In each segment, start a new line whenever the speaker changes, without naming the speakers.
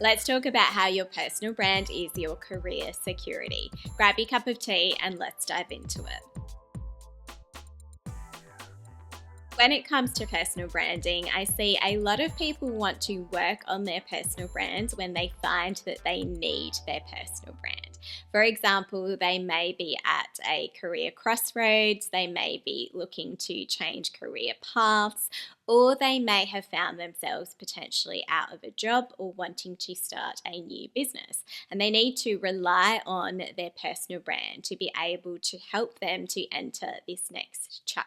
Let's talk about how your personal brand is your career security. Grab your cup of tea and let's dive into it. When it comes to personal branding, I see a lot of people want to work on their personal brand when they find that they need their personal brand. For example, they may be at a career crossroads, they may be looking to change career paths, or they may have found themselves potentially out of a job or wanting to start a new business. And they need to rely on their personal brand to be able to help them to enter this next chapter.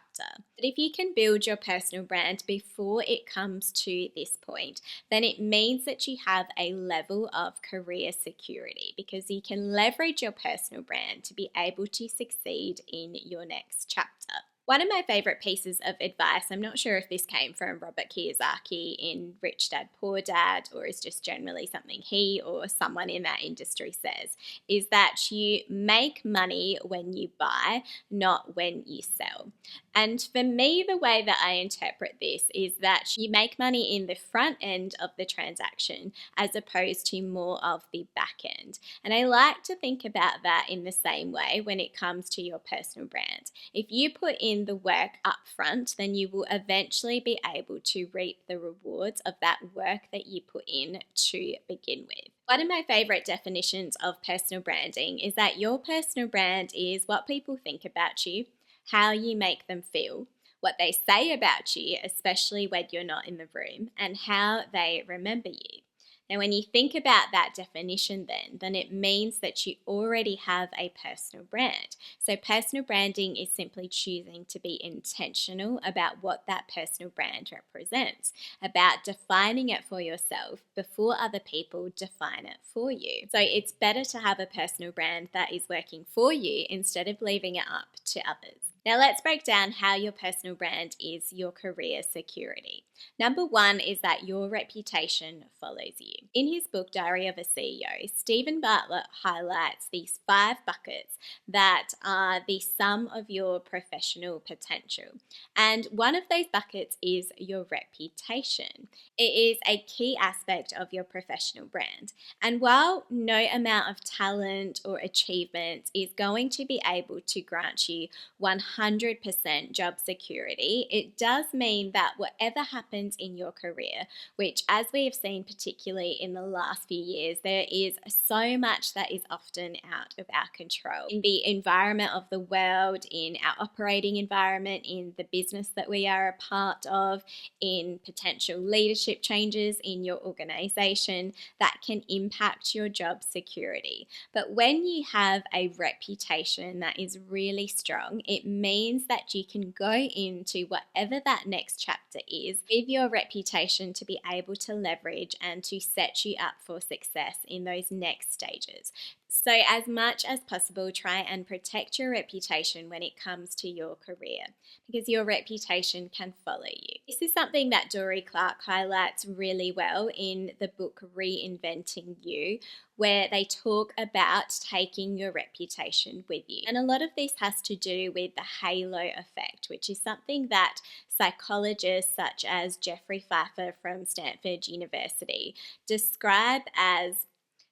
But if you can build your personal brand before it comes to this point, then it means that you have a level of career security because you can leverage your personal brand to be able to succeed in your next chapter. One of my favorite pieces of advice, I'm not sure if this came from Robert Kiyosaki in Rich Dad, Poor Dad, or is just generally something he or someone in that industry says, is that you make money when you buy, not when you sell. And for me, the way that I interpret this is that you make money in the front end of the transaction as opposed to more of the back end. And I like to think about that in the same way when it comes to your personal brand. If you put in the work up front, then you will eventually be able to reap the rewards of that work that you put in to begin with. One of my favorite definitions of personal branding is that your personal brand is what people think about you, how you make them feel, what they say about you, especially when you're not in the room, and how they remember you. Now, when you think about that definition, then it means that you already have a personal brand. So personal branding is simply choosing to be intentional about what that personal brand represents, about defining it for yourself before other people define it for you. So it's better to have a personal brand that is working for you instead of leaving it up to others. Now let's break down how your personal brand is your career security. Number one is that your reputation follows you. In his book, Diary of a CEO, Stephen Bartlett highlights these 5 buckets that are the sum of your professional potential. And one of those buckets is your reputation. It is a key aspect of your professional brand. And while no amount of talent or achievement is going to be able to grant you 100% job security, it does mean that whatever happens in your career, which as we have seen particularly in the last few years, there is so much that is often out of our control. In the environment of the world, in our operating environment, in the business that we are a part of, in potential leadership changes in your organization that can impact your job security. But when you have a reputation that is really strong, it means that you can go into whatever that next chapter is with your reputation to be able to leverage and to set you up for success in those next stages. So as much as possible, try and protect your reputation when it comes to your career, because your reputation can follow you. This is something that Dory Clark highlights really well in the book Reinventing You, where they talk about taking your reputation with you. And a lot of this has to do with the halo effect, which is something that psychologists such as Jeffrey Pfeiffer from Stanford University describe as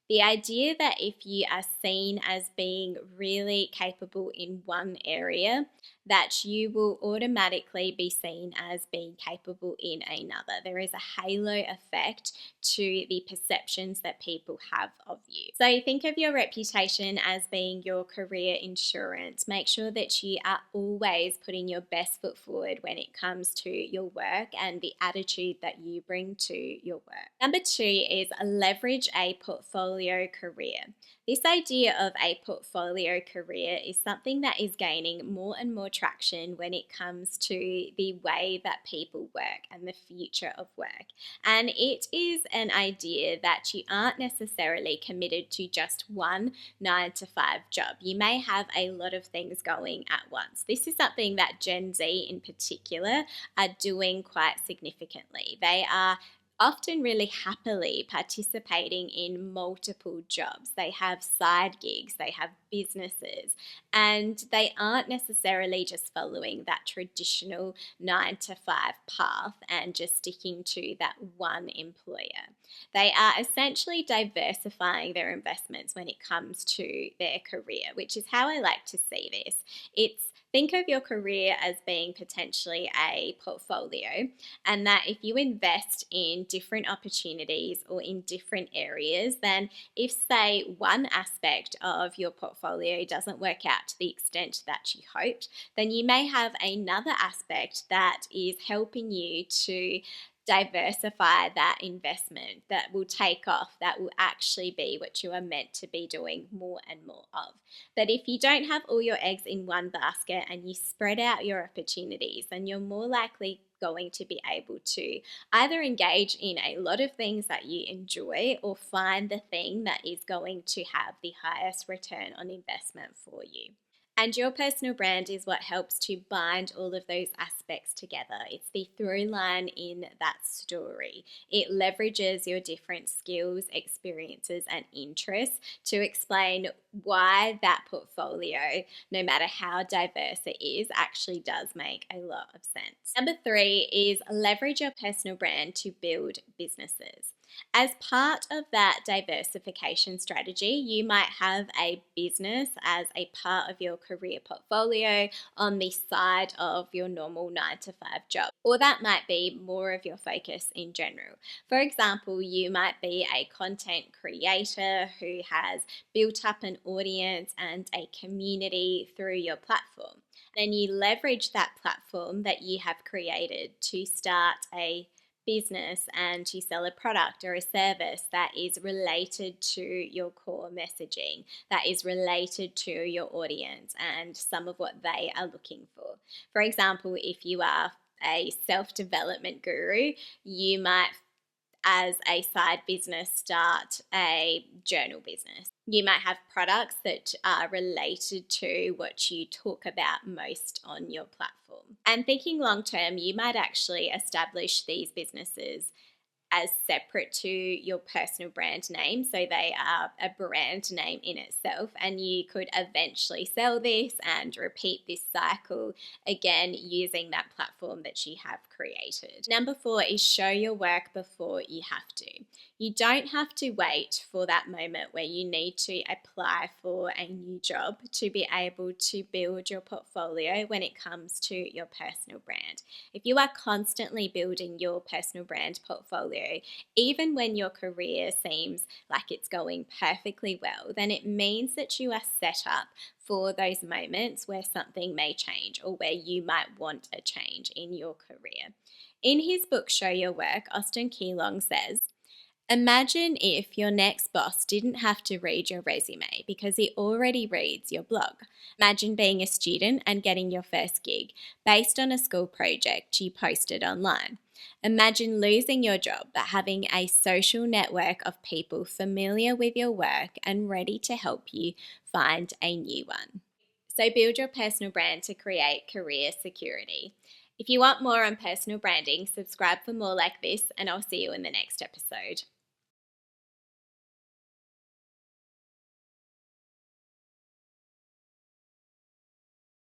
the idea that if you are seen as being really capable in one area, that you will automatically be seen as being capable in another. There is a halo effect to the perceptions that people have of you. So think of your reputation as being your career insurance. Make sure that you are always putting your best foot forward when it comes to your work and the attitude that you bring to your work. Number 2 is leverage a portfolio career. This idea of a portfolio career is something that is gaining more and more traction when it comes to the way that people work and the future of work. And it is an idea that you aren't necessarily committed to just one 9-to-5 job. You may have a lot of things going at once. This is something that Gen Z in particular are doing quite significantly. They are often really happily participating in multiple jobs. They have side gigs, they have businesses, and they aren't necessarily just following that traditional 9 to 5 path and just sticking to that one employer. They are essentially diversifying their investments when it comes to their career, which is how I like to see this. It's Think of your career as being potentially a portfolio, and that if you invest in different opportunities or in different areas, then if, say, one aspect of your portfolio doesn't work out to the extent that you hoped, then you may have another aspect that is helping you to diversify that investment that will take off, that will actually be what you are meant to be doing more and more of. But if you don't have all your eggs in one basket and you spread out your opportunities, then you're more likely going to be able to either engage in a lot of things that you enjoy or find the thing that is going to have the highest return on investment for you. And your personal brand is what helps to bind all of those aspects together. It's the through line in that story. It leverages your different skills, experiences, and interests to explain why that portfolio, no matter how diverse it is, actually does make a lot of sense. Number 3 is leverage your personal brand to build businesses. As part of that diversification strategy, you might have a business as a part of your career portfolio on the side of your normal 9 to 5 job, or that might be more of your focus in general. For example, you might be a content creator who has built up an audience and a community through your platform. Then you leverage that platform that you have created to start a business and to sell a product or a service that is related to your core messaging, that is related to your audience and some of what they are looking for. For example, if you are a self-development guru, you might, as a side business, start a journal business. You might have products that are related to what you talk about most on your platform. And thinking long term, you might actually establish these businesses as separate to your personal brand name. So they are a brand name in itself, and you could eventually sell this and repeat this cycle again using that platform that you have created. Number 4 is show your work before you have to. You don't have to wait for that moment where you need to apply for a new job to be able to build your portfolio when it comes to your personal brand. If you are constantly building your personal brand portfolio, even when your career seems like it's going perfectly well, then it means that you are set up for those moments where something may change or where you might want a change in your career. In his book, Show Your Work, Austin Keylong says, imagine if your next boss didn't have to read your resume because he already reads your blog. Imagine being a student and getting your first gig based on a school project you posted online. Imagine losing your job but having a social network of people familiar with your work and ready to help you find a new one. So build your personal brand to create career security. If you want more on personal branding, subscribe for more like this, and I'll see you in the next episode.